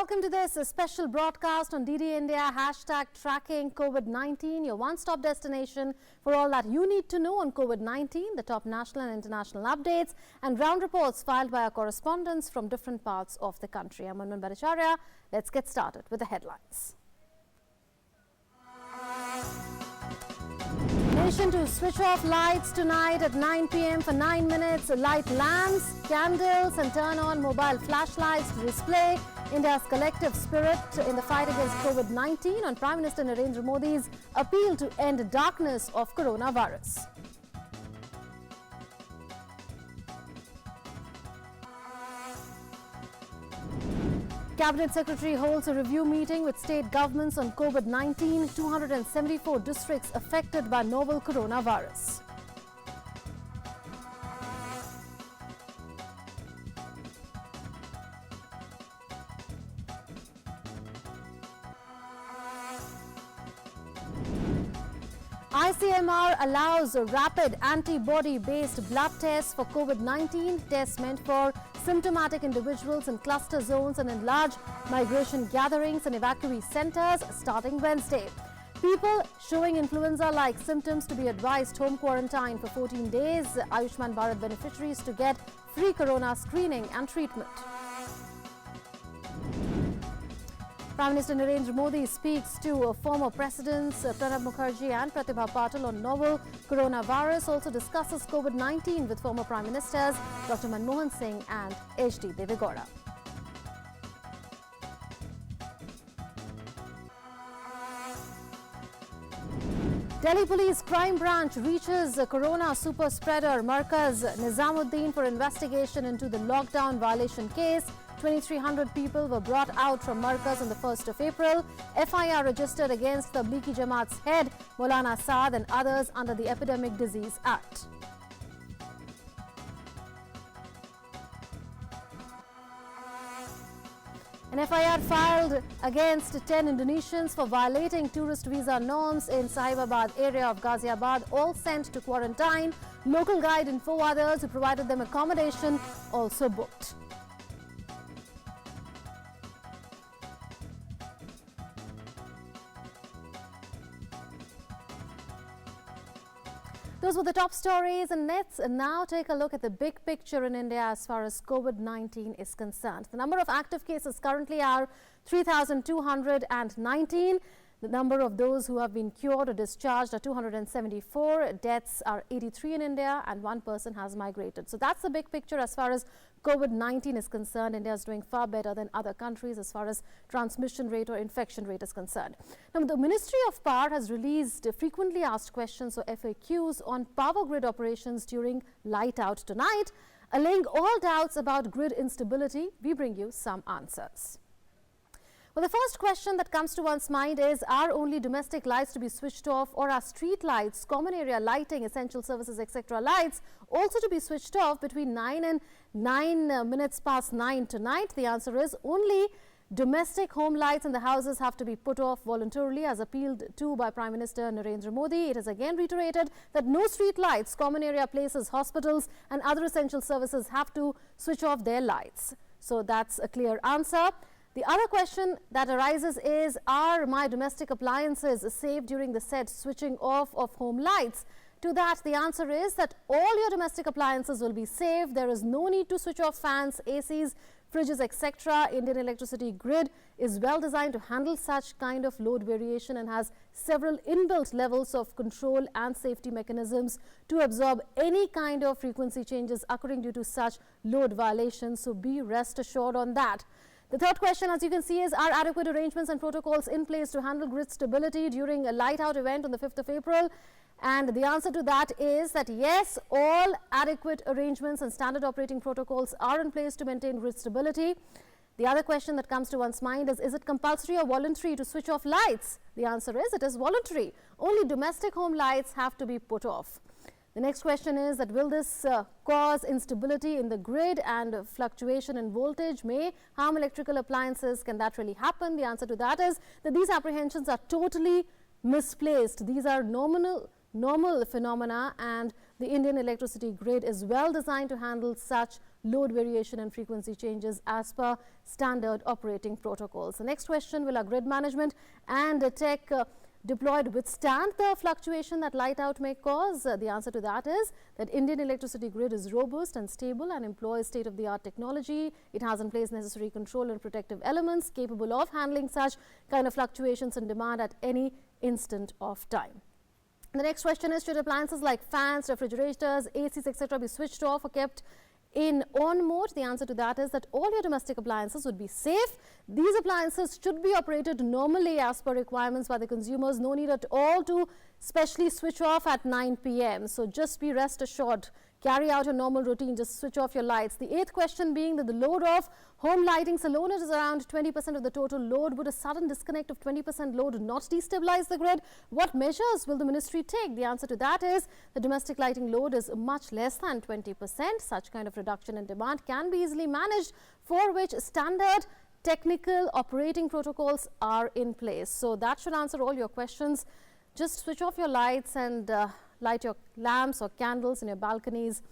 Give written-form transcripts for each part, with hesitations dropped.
welcome to this special broadcast on DD India #tracking COVID-19, your one-stop destination for all that you need to know on COVID-19, the top national and international updates and ground reports filed by our correspondents from different parts of the country. I'm Manman Bhattacharya. Let's get started with the headlines. Nation to switch off lights tonight at 9 p.m. for 9 minutes. Light lamps, candles and turn on mobile flashlights to display India's collective spirit in the fight against COVID-19 on Prime Minister Narendra Modi's appeal to end darkness of coronavirus. Cabinet Secretary holds a review meeting with state governments on COVID-19, 274 districts affected by novel coronavirus. ICMR allows a rapid antibody-based blood test for COVID-19, tests meant for symptomatic individuals in cluster zones and in large migration gatherings and evacuee centers starting Wednesday. People showing influenza-like symptoms to be advised home quarantine for 14 days. Ayushman Bharat beneficiaries to get free corona screening and treatment. Prime Minister Narendra Modi speaks to former presidents Pranab Mukherjee and Pratibha Patil on novel coronavirus, also discusses COVID-19 with former Prime Ministers Dr. Manmohan Singh and H.D. Deve Gowda. Delhi Police Crime Branch reaches Corona super spreader Markaz Nizamuddin for investigation into the lockdown violation case. 2,300 people were brought out from Markaz on the 1st of April. FIR registered against the Tablighi Jamaat's head, Maulana Saad, and others under the Epidemic Disease Act. An FIR filed against 10 Indonesians for violating tourist visa norms in Sahibabad area of Ghaziabad, all sent to quarantine. Local guide and 4 others who provided them accommodation also booked. Those were the top stories, and let's now take a look at the big picture in India as far as COVID-19 is concerned. The number of active cases currently are 3,219. The number of those who have been cured or discharged are 274. Deaths are 83 in India, and 1 person has migrated. So that's the big picture as far as COVID-19 is concerned. India is doing far better than other countries as far as transmission rate or infection rate is concerned. Now, the Ministry of Power has released frequently asked questions or FAQs on power grid operations during light out tonight. Allaying all doubts about grid instability, we bring you some answers. Well, the first question that comes to one's mind is, are only domestic lights to be switched off, or are street lights, common area lighting, essential services, etc. lights also to be switched off between 9 and 9 minutes past 9 tonight? The answer is only domestic home lights in the houses have to be put off voluntarily, as appealed to by Prime Minister Narendra Modi. It is again reiterated that no street lights, common area places, hospitals and other essential services have to switch off their lights. So that's a clear answer. The other question that arises is, are my domestic appliances safe during the said switching off of home lights? To that, the answer is that all your domestic appliances will be safe. There is no need to switch off fans, ACs, fridges, etc. Indian electricity grid is well designed to handle such kind of load variation and has several inbuilt levels of control and safety mechanisms to absorb any kind of frequency changes occurring due to such load violations. So be rest assured on that. The third question, as you can see, is, are adequate arrangements and protocols in place to handle grid stability during a light out event on the 5th of April? And the answer to that is that yes, all adequate arrangements and standard operating protocols are in place to maintain grid stability. The other question that comes to one's mind is it compulsory or voluntary to switch off lights? The answer is it is voluntary. Only domestic home lights have to be put off. The next question is that will this cause instability in the grid and fluctuation in voltage may harm electrical appliances? Can that really happen? The answer to that is that these apprehensions are totally misplaced. These are normal phenomena, and the Indian electricity grid is well designed to handle such load variation and frequency changes as per standard operating protocols. The next question: will our grid management and tech deployed withstand the fluctuation that light out may cause? The answer to that is that Indian electricity grid is robust and stable and employs state-of-the-art technology. It has in place necessary control and protective elements capable of handling such kind of fluctuations in demand at any instant of time. The next question is: should appliances like fans, refrigerators, ACs, etc. be switched off or kept in on mode? The answer to that is that all your domestic appliances would be safe. These appliances should be operated normally as per requirements by the consumers. No need at all to specially switch off at 9 p.m. So just be rest assured. Carry out your normal routine, just switch off your lights. The eighth question being that the load of home lighting alone is around 20% of the total load. Would a sudden disconnect of 20% load not destabilize the grid? What measures will the ministry take? The answer to that is the domestic lighting load is much less than 20%. Such kind of reduction in demand can be easily managed, for which standard technical operating protocols are in place. So that should answer all your questions. Just switch off your lights and light your lamps or candles in your balconies.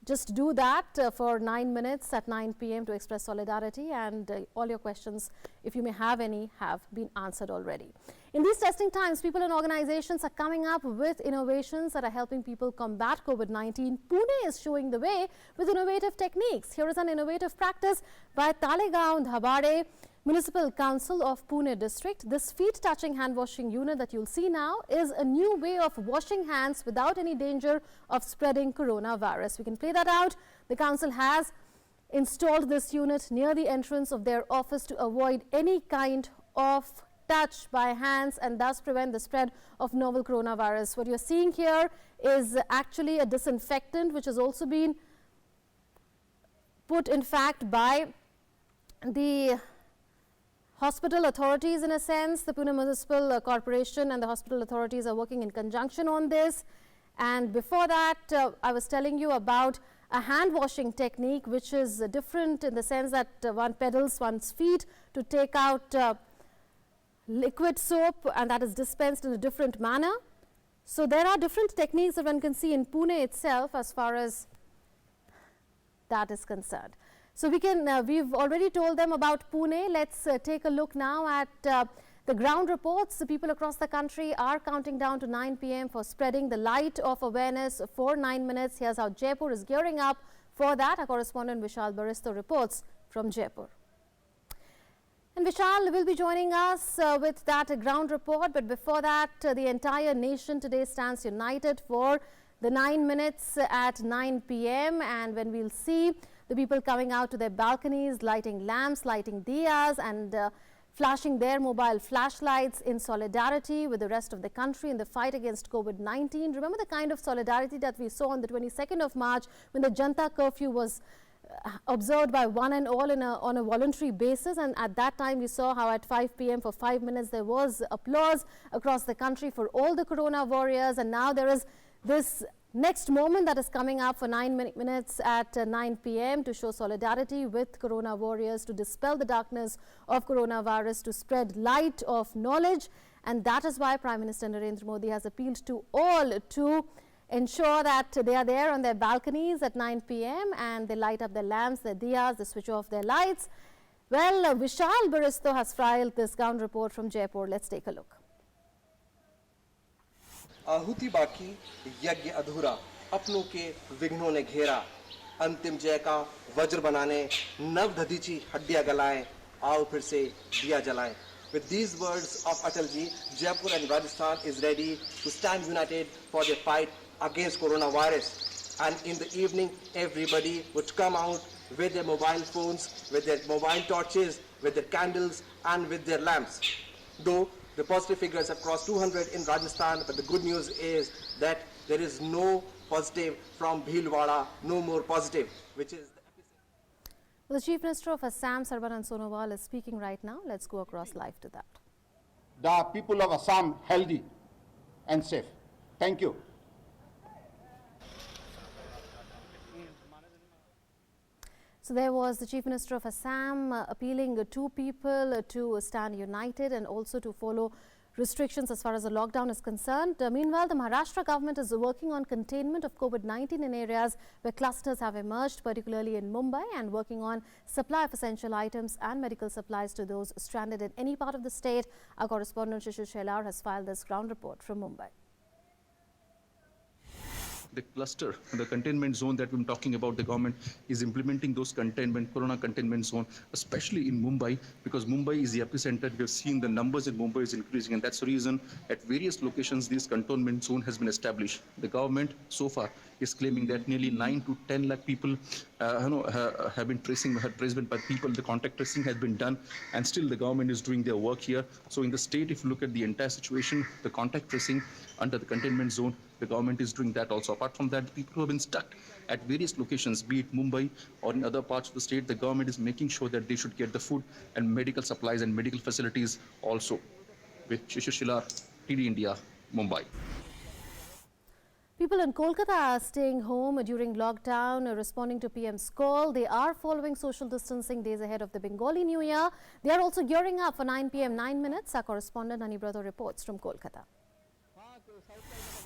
Just do that for 9 minutes at 9 p.m. to express solidarity, and all your questions, if you may have any, have been answered already. In these testing times, people and organizations are coming up with innovations that are helping people combat COVID-19. Pune is showing the way with innovative techniques. Here is an innovative practice by Talegaon Dhabade Municipal Council of Pune District. This feet-touching hand-washing unit that you'll see now is a new way of washing hands without any danger of spreading coronavirus. We can play that out. The council has installed this unit near the entrance of their office to avoid any kind of touch by hands and thus prevent the spread of novel coronavirus. What you're seeing here is actually a disinfectant which has also been put, in fact, by the hospital authorities. In a sense, the Pune Municipal Corporation and the hospital authorities are working in conjunction on this. And before that, I was telling you about a hand washing technique which is different in the sense that one pedals one's feet to take out liquid soap, and that is dispensed in a different manner. So there are different techniques that one can see in Pune itself as far as that is concerned. So we've already told them about Pune. Let's take a look now at the ground reports. The people across the country are counting down to 9 p.m. for spreading the light of awareness for 9 minutes. Here's how Jaipur is gearing up for that. Our correspondent Vishal Baristo reports from Jaipur. And Vishal will be joining us with that ground report. But before that, the entire nation today stands united for the 9 minutes at 9 p.m. And when we'll see the people coming out to their balconies, lighting lamps, lighting diyas, and flashing their mobile flashlights in solidarity with the rest of the country in the fight against COVID-19. Remember the kind of solidarity that we saw on the 22nd of March when the Janta curfew was observed by one and all on a voluntary basis, and at that time we saw how at 5 p.m. for 5 minutes there was applause across the country for all the corona warriors, and now there is this next moment that is coming up for 9 minutes at 9 p.m. to show solidarity with corona warriors, to dispel the darkness of coronavirus, to spread light of knowledge. And that is why Prime Minister Narendra Modi has appealed to all to ensure that they are there on their balconies at 9 p.m. and they light up their lamps, their diyas, they switch off their lights. Well, Vishal Baristo has filed this ground report from Jaipur. Let's take a look. आहुति बाकी यज्ञ अधूरा अपनों के विघ्नों ने घेरा अंतिम जय का वज्र बनाने नव दधीची हड्डियां गलाएं आओ फिर से दिया जलाएं. With these words of Atalji, Jaipur and Rajasthan is ready to stand united for the fight against coronavirus. And in the evening, everybody would come out with their mobile phones, with their mobile torches, with their candles, and with their lamps. Though the positive figures have crossed 200 in Rajasthan, but the good news is that there is no positive from Bhilwara, no more positive, which is the epicenter. The Chief Minister of Assam, Sarbanan Sonowal, is speaking right now. Let's go across live to that. The people of Assam healthy and safe. Thank you. So there was the Chief Minister of Assam appealing to people to stand united and also to follow restrictions as far as the lockdown is concerned. Meanwhile, the Maharashtra government is working on containment of COVID-19 in areas where clusters have emerged, particularly in Mumbai, and working on supply of essential items and medical supplies to those stranded in any part of the state. Our correspondent Shishir Shelar has filed this ground report from Mumbai. The cluster, the containment zone that we're talking about, the government is implementing those corona containment zone, especially in Mumbai, because Mumbai is the epicenter. We have seen the numbers in Mumbai is increasing, and that's the reason at various locations this containment zone has been established. The government so far is claiming that nearly 9 to 10 lakh people have been traced by people. The contact tracing has been done, and still the government is doing their work here. So in the state, if you look at the entire situation, the contact tracing under the containment zone, the government is doing that also. Apart from that, the people who have been stuck at various locations, be it Mumbai or in other parts of the state, the government is making sure that they should get the food and medical supplies and medical facilities also. With Shishir Shelar, TD India, Mumbai. People in Kolkata are staying home during lockdown, responding to PM's call. They are following social distancing days ahead of the Bengali New Year. They are also gearing up for 9 p.m. 9 minutes. Our correspondent Anibrata reports from Kolkata.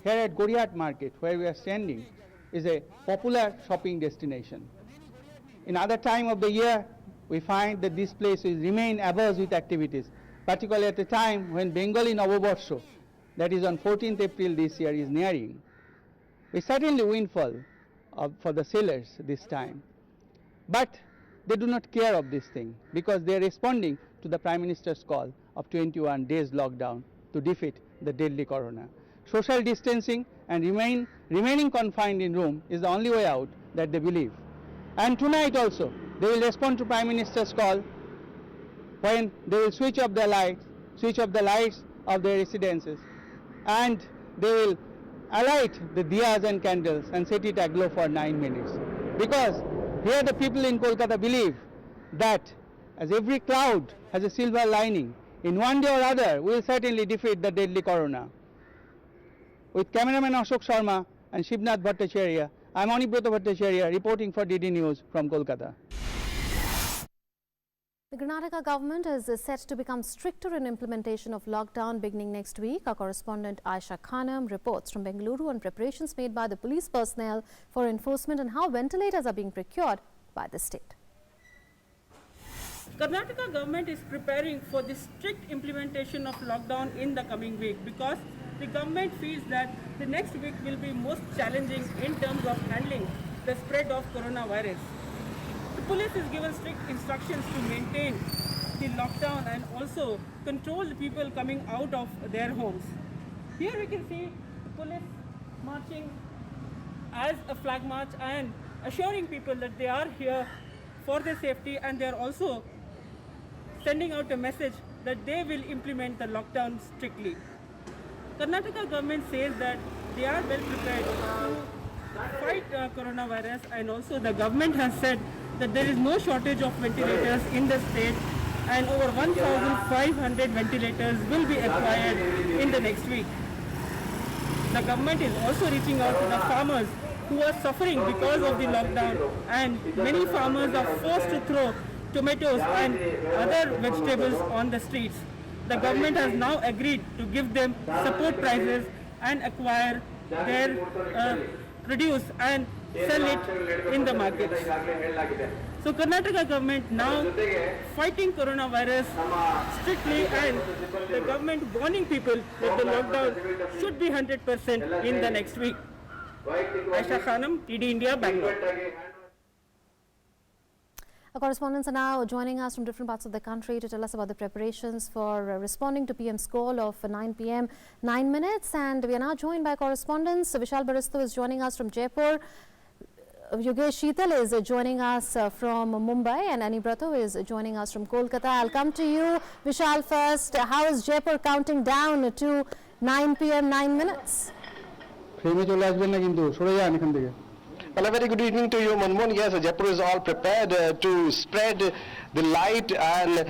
Here at Gorihat Market, where we are standing, is a popular shopping destination. In other time of the year, we find that this place will remain abuzz with activities, particularly at a time when Bengali Noboborsho, that is on 14th April this year, is nearing. We certainly windfall for the sellers this time, but they do not care of this thing because they are responding to the Prime Minister's call of 21 days lockdown to defeat the deadly corona. Social distancing and remaining confined in room is the only way out that they believe. And tonight also, they will respond to Prime Minister's call when they will switch off the lights of their residences, and they will alight the diyas and candles and set it aglow for 9 minutes. Because here the people in Kolkata believe that as every cloud has a silver lining, in one day or other we will certainly defeat the deadly corona. With cameraman Ashok Sharma and Shivnath Bhattacharya, I am Anibrata Bhattacharya reporting for DD News from Kolkata. The Karnataka government is set to become stricter in implementation of lockdown beginning next week. Our correspondent Aisha Khanam reports from Bengaluru on preparations made by the police personnel for enforcement and how ventilators are being procured by the state. Karnataka government is preparing for the strict implementation of lockdown in the coming week because the government feels that the next week will be most challenging in terms of handling the spread of coronavirus. The police is given strict instructions to maintain the lockdown and also control the people coming out of their homes. Here we can see the police marching as a flag march and assuring people that they are here for their safety, and they are also sending out a message that they will implement the lockdown strictly. Karnataka government says that they are well prepared to fight coronavirus, and also the government has said that there is no shortage of ventilators in the state and over 1,500 ventilators will be acquired in the next week. The government is also reaching out to the farmers who are suffering because of the lockdown, and many farmers are forced to throw tomatoes and other vegetables on the streets. The government has now agreed to give them support prices and acquire their produce and sell it in the market. So Karnataka government now fighting coronavirus strictly, and the government warning people that the lockdown should be 100% in the next week. Aisha Khanam, TD India, Bangalore. Our correspondents are now joining us from different parts of the country to tell us about the preparations for responding to PM's call of 9 p.m. 9 minutes. And we are now joined by correspondents. Vishal Baristo is joining us from Jaipur. Yogesh Sheetal is joining us from Mumbai, and Anibrata is joining us from Kolkata. I'll come to you, Vishal, first. How is Jaipur counting down to 9 p.m. 9 minutes? Well, a very good evening to you, Manmohan. Yes, Jaipur is all prepared to spread the light and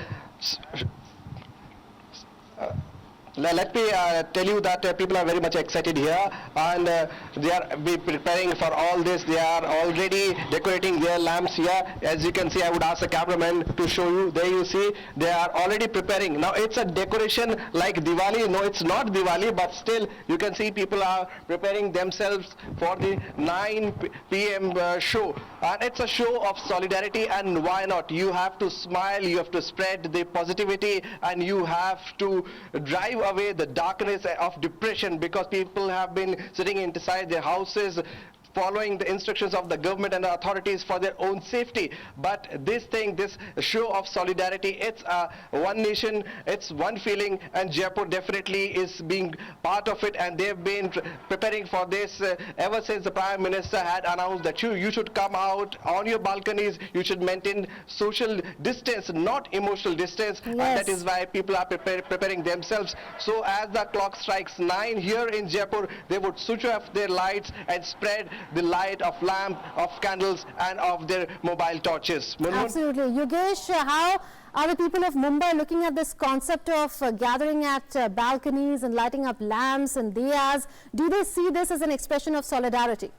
Let me tell you that people are very much excited here, and they are preparing for all this. They are already decorating their lamps here. As you can see, I would ask the cameraman to show you. There you see, they are already preparing. Now it's a decoration like Diwali. No, it's not Diwali, but still you can see people are preparing themselves for the 9 p.m. Show. And it's a show of solidarity, and why not? You have to smile, you have to spread the positivity, and you have to drive away the darkness of depression, because people have been sitting inside their houses following the instructions of the government and the authorities for their own safety. But this thing, this show of solidarity, it's one nation, it's one feeling, and Jaipur definitely is being part of it, and they've been preparing for this ever since the Prime Minister had announced that you should come out on your balconies, you should maintain social distance, not emotional distance, and that is why people are preparing themselves. So as the clock strikes 9 here in Jaipur, they would switch off their lights and spread the light of lamp, of candles, and of their mobile torches. Absolutely. Yogesh, how are the people of Mumbai looking at this concept of gathering at balconies and lighting up lamps and diyas? Do they see this as an expression of solidarity?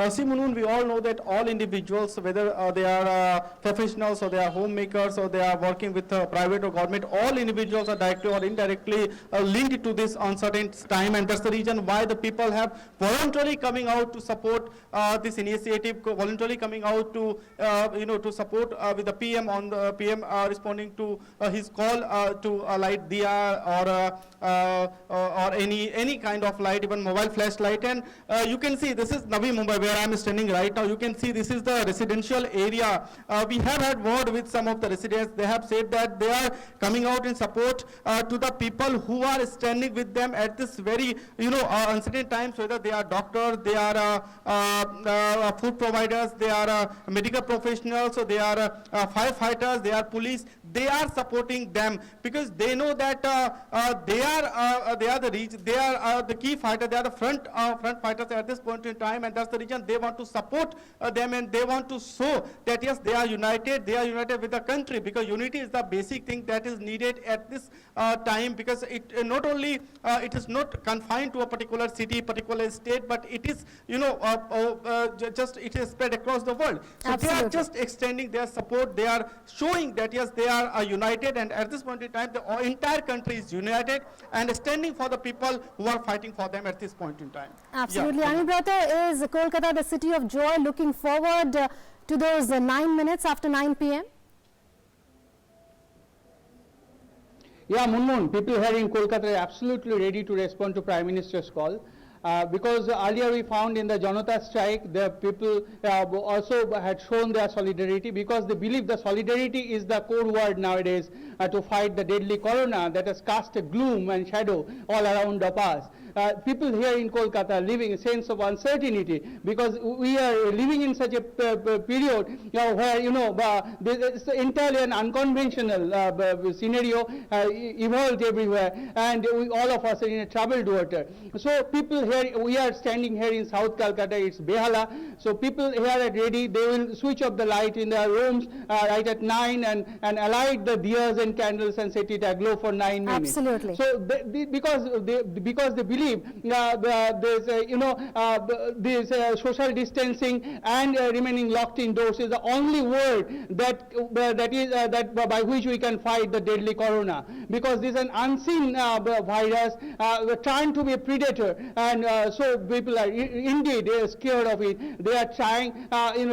See, Munun, we all know that all individuals, whether they are professionals or they are homemakers or they are working with private or government, all individuals are directly or indirectly linked to this uncertain time, and that's the reason why the people have voluntarily coming out to support this initiative, voluntarily coming out to to support with the PM on the PM responding to his call to light diya or any kind of light, even mobile flashlight. And you can see this is Navi Mumbai, where I am standing right now. You can see this is the residential area. We have had word with some of the residents. They have said that they are coming out in support to the people who are standing with them at this very uncertain times, whether they are doctors, they are food providers, they are medical professionals, so they are firefighters, they are police. They are supporting them because they know that they are the key fighter. They are the front fighters at this point in time, and that's the reason they want to support them, and they want to show that yes, they are united. They are united with the country, because unity is the basic thing that is needed at this time, because it not only it is not confined to a particular city, particular state, but it is just it is spread across the world. So Absolutely. they are just extending their support. They are showing that yes, they are united, and at this point in time, the entire country is united and standing for the people who are fighting for them at this point in time. Absolutely. Yeah. Anubrata, is Kolkata the city of joy, looking forward to those 9 minutes after 9 p.m.? Yeah, Munmun, people here in Kolkata are absolutely ready to respond to Prime Minister's call. Because earlier we found in the Janata strike, the people also had shown their solidarity, because they believe the solidarity is the core word nowadays to fight the deadly corona that has cast a gloom and shadow all around of us. People here in Kolkata living a sense of uncertainty, because we are living in such a period where this entirely an unconventional scenario evolved everywhere, and all of us are in a troubled water. So people here, we are standing here in South Calcutta, it's Behala, so people here are ready. They will switch off the light in their rooms right at 9 and alight the diyas and candles and set it aglow for 9 minutes. Absolutely. So because they believe there's this social distancing and remaining locked indoors is the only word that by which we can fight the deadly corona, because this is an unseen virus trying to be a predator, and so people are indeed scared of it. They are trying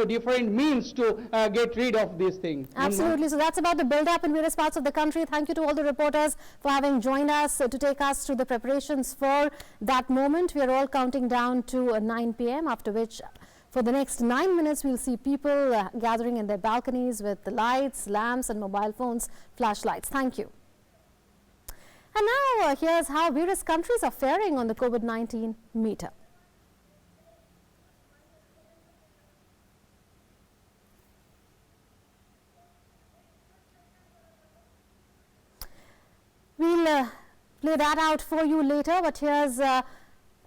different means to get rid of this thing. Absolutely. So that's about the build-up in various parts of the country. Thank you to all the reporters for having joined us to take us through the preparations for that moment. We are all counting down to 9 p.m. after which for the next 9 minutes we'll see people gathering in their balconies with the lights, lamps and mobile phones, flashlights. Thank you. And now here's how various countries are faring on the COVID-19 meter. We'll play that out for you later, but here's a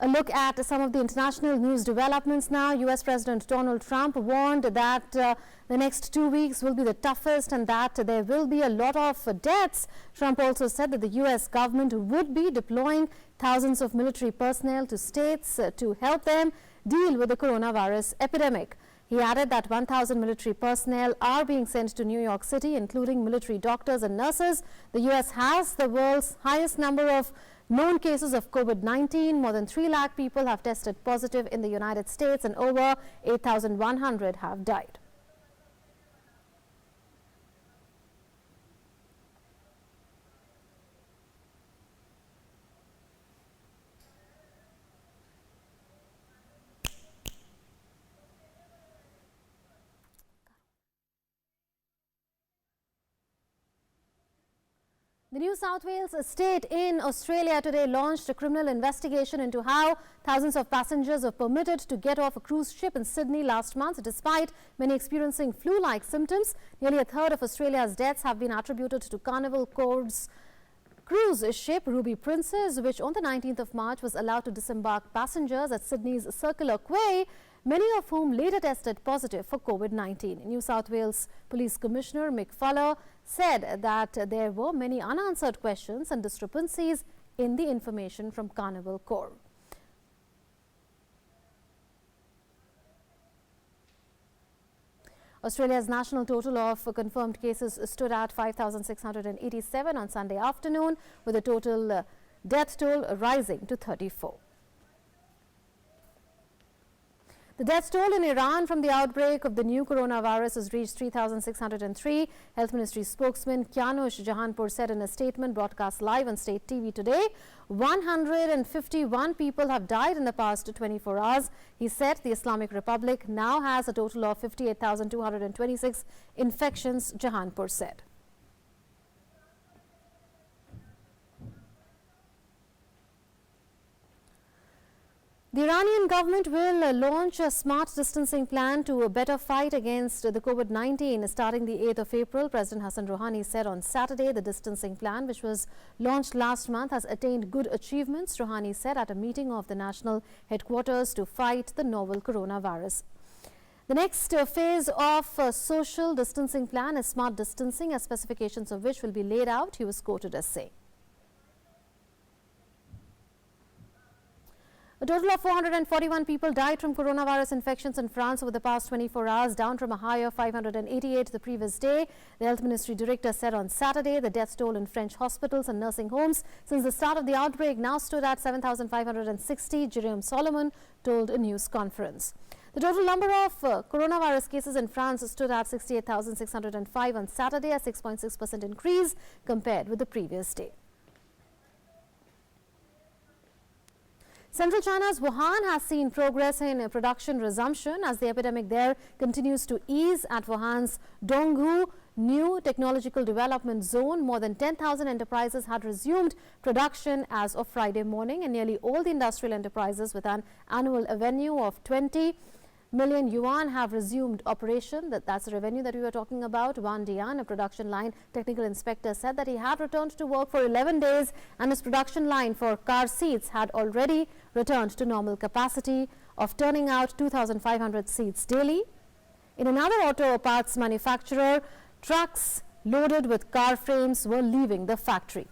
A look at some of the international news developments now. U.S. President Donald Trump warned that the next 2 weeks will be the toughest and that there will be a lot of deaths. Trump also said that the U.S. government would be deploying thousands of military personnel to states to help them deal with the coronavirus epidemic. He added that 1,000 military personnel are being sent to New York City, including military doctors and nurses. The U.S. has the world's highest number of known cases of COVID-19. More than 3 lakh people have tested positive in the United States and over 8,100 have died. The New South Wales state in Australia today launched a criminal investigation into how thousands of passengers were permitted to get off a cruise ship in Sydney last month, despite many experiencing flu-like symptoms. Nearly a third of Australia's deaths have been attributed to Carnival Corps' cruise ship Ruby Princess, which on the 19th of March was allowed to disembark passengers at Sydney's Circular Quay, many of whom later tested positive for COVID-19. New South Wales Police Commissioner Mick Fuller said that there were many unanswered questions and discrepancies in the information from Carnival Corps. Australia's national total of confirmed cases stood at 5,687 on Sunday afternoon, with the total death toll rising to 34. The death toll in Iran from the outbreak of the new coronavirus has reached 3,603. Health Ministry spokesman Kianush Jahanpur said in a statement broadcast live on state TV today, 151 people have died in the past 24 hours. He said the Islamic Republic now has a total of 58,226 infections, Jahanpur said. The Iranian government will launch a smart distancing plan to better fight against the COVID-19 starting the 8th of April. President Hassan Rouhani said on Saturday the distancing plan, which was launched last month, has attained good achievements, Rouhani said at a meeting of the national headquarters to fight the novel coronavirus. The next phase of social distancing plan is smart distancing, as specifications of which will be laid out, he was quoted as saying. A total of 441 people died from coronavirus infections in France over the past 24 hours, down from a high of 588 the previous day. The Health Ministry director said on Saturday the death toll in French hospitals and nursing homes since the start of the outbreak now stood at 7,560, Jerome Solomon told a news conference. The total number of coronavirus cases in France stood at 68,605 on Saturday, a 6.6% increase compared with the previous day. Central China's Wuhan has seen progress in production resumption as the epidemic there continues to ease. At Wuhan's Donghu New Technological Development Zone, more than 10,000 enterprises had resumed production as of Friday morning, and nearly all the industrial enterprises with an annual revenue of 20 million yuan have resumed operation. That's the revenue that we were talking about. Wang Dian, a production line technical inspector, said that he had returned to work for 11 days and his production line for car seats had already returned to normal capacity of turning out 2,500 seats daily. In another auto parts manufacturer, trucks loaded with car frames were leaving the factory.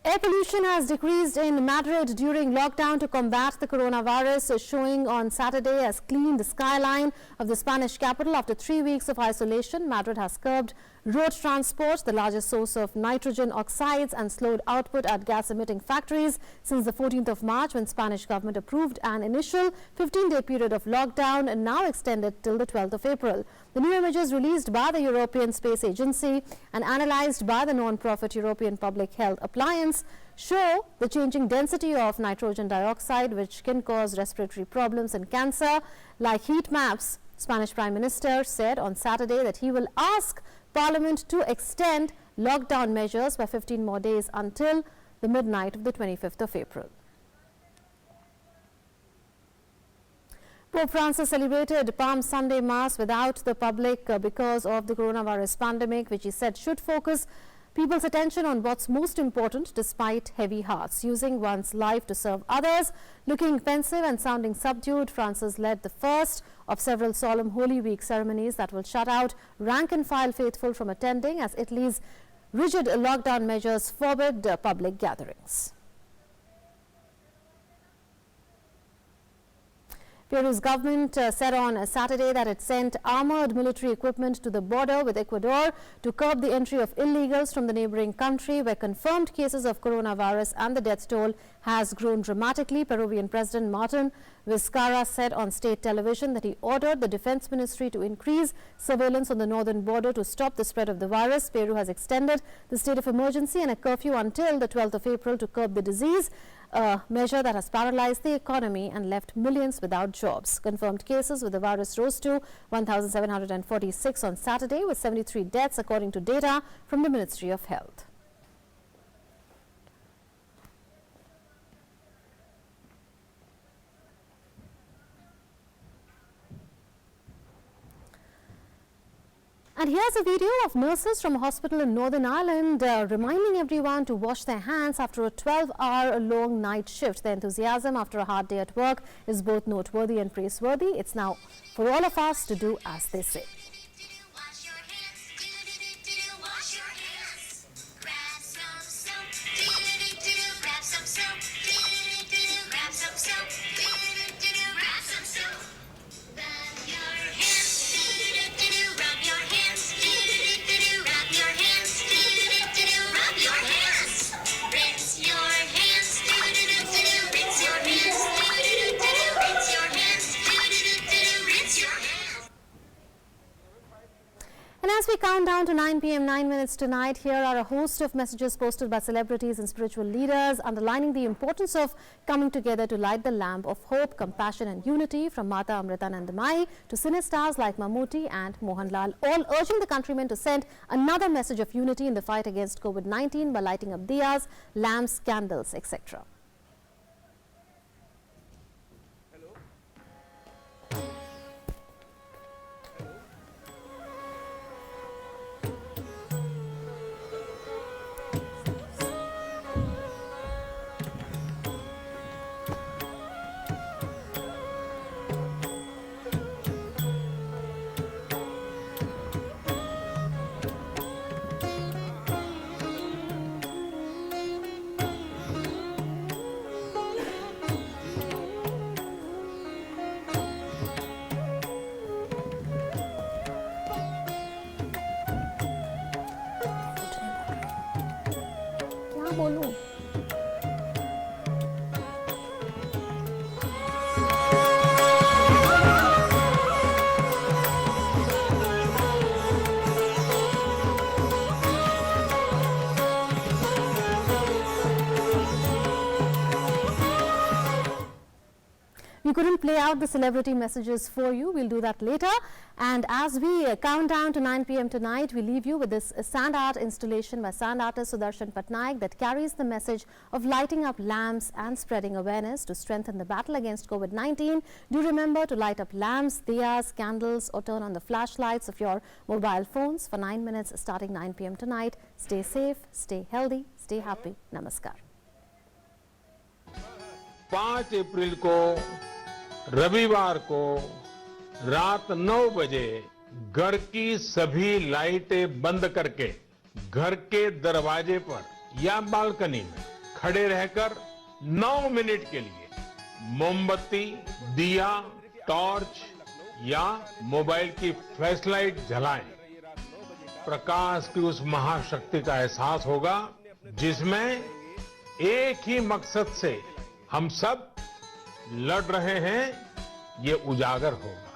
Air pollution has decreased in Madrid during lockdown to combat the coronavirus, showing on Saturday as clean the skyline of the Spanish capital. After 3 weeks of isolation, Madrid has curbed road transport, the largest source of nitrogen oxides, and slowed output at gas-emitting factories since the 14th of March, when Spanish government approved an initial 15-day period of lockdown and now extended till the 12th of April. The new images released by the European Space Agency and analyzed by the non-profit European Public Health Alliance show the changing density of nitrogen dioxide, which can cause respiratory problems and cancer. Like heat maps, Spanish Prime Minister said on Saturday that he will ask Parliament to extend lockdown measures by 15 more days until the midnight of the 25th of April. Pope Francis celebrated Palm Sunday Mass without the public because of the coronavirus pandemic, which he said should focus people's attention on what's most important despite heavy hearts. Using one's life to serve others, looking pensive and sounding subdued, Francis led the first of several solemn Holy Week ceremonies that will shut out rank-and-file faithful from attending as Italy's rigid lockdown measures forbid public gatherings. Peru's government said on Saturday that it sent armored military equipment to the border with Ecuador to curb the entry of illegals from the neighboring country, where confirmed cases of coronavirus and the death toll has grown dramatically. Peruvian President Martin Vizcarra said on state television that he ordered the Defense Ministry to increase surveillance on the northern border to stop the spread of the virus. Peru has extended the state of emergency and a curfew until the 12th of April to curb the disease, a measure that has paralyzed the economy and left millions without jobs. Confirmed cases with the virus rose to 1,746 on Saturday, with 73 deaths according to data from the Ministry of Health. And here's a video of nurses from a hospital in Northern Ireland reminding everyone to wash their hands after a 12-hour-long night shift. Their enthusiasm after a hard day at work is both noteworthy and praiseworthy. It's now for all of us to do as they say. As we count down to 9 p.m. 9 minutes tonight, here are a host of messages posted by celebrities and spiritual leaders underlining the importance of coming together to light the lamp of hope, compassion and unity, from Mata Amritanandamayi to cine stars like Mammootty and Mohanlal, all urging the countrymen to send another message of unity in the fight against COVID-19 by lighting up diyas, lamps, candles, etc. बोलूं We couldn't play out the celebrity messages for you. We'll do that later. And as we count down to 9 p.m. tonight, we leave you with this sand art installation by sand artist Sudarshan Patnaik that carries the message of lighting up lamps and spreading awareness to strengthen the battle against COVID-19. Do remember to light up lamps, diyas, candles, or turn on the flashlights of your mobile phones for 9 minutes starting 9 p.m. tonight. Stay safe, stay healthy, stay happy. Namaskar. 5 अप्रैल को रविवार को रात 9 बजे घर की सभी लाइटें बंद करके घर के दरवाजे पर या बालकनी में खड़े रहकर 9 मिनट के लिए मोमबत्ती, दिया, टॉर्च या मोबाइल की फ्लैशलाइट जलाएं। प्रकाश की उस महाशक्ति का एहसास होगा जिसमें एक ही मकसद से हम सब लड़ रहे हैं, ये उजागर होगा।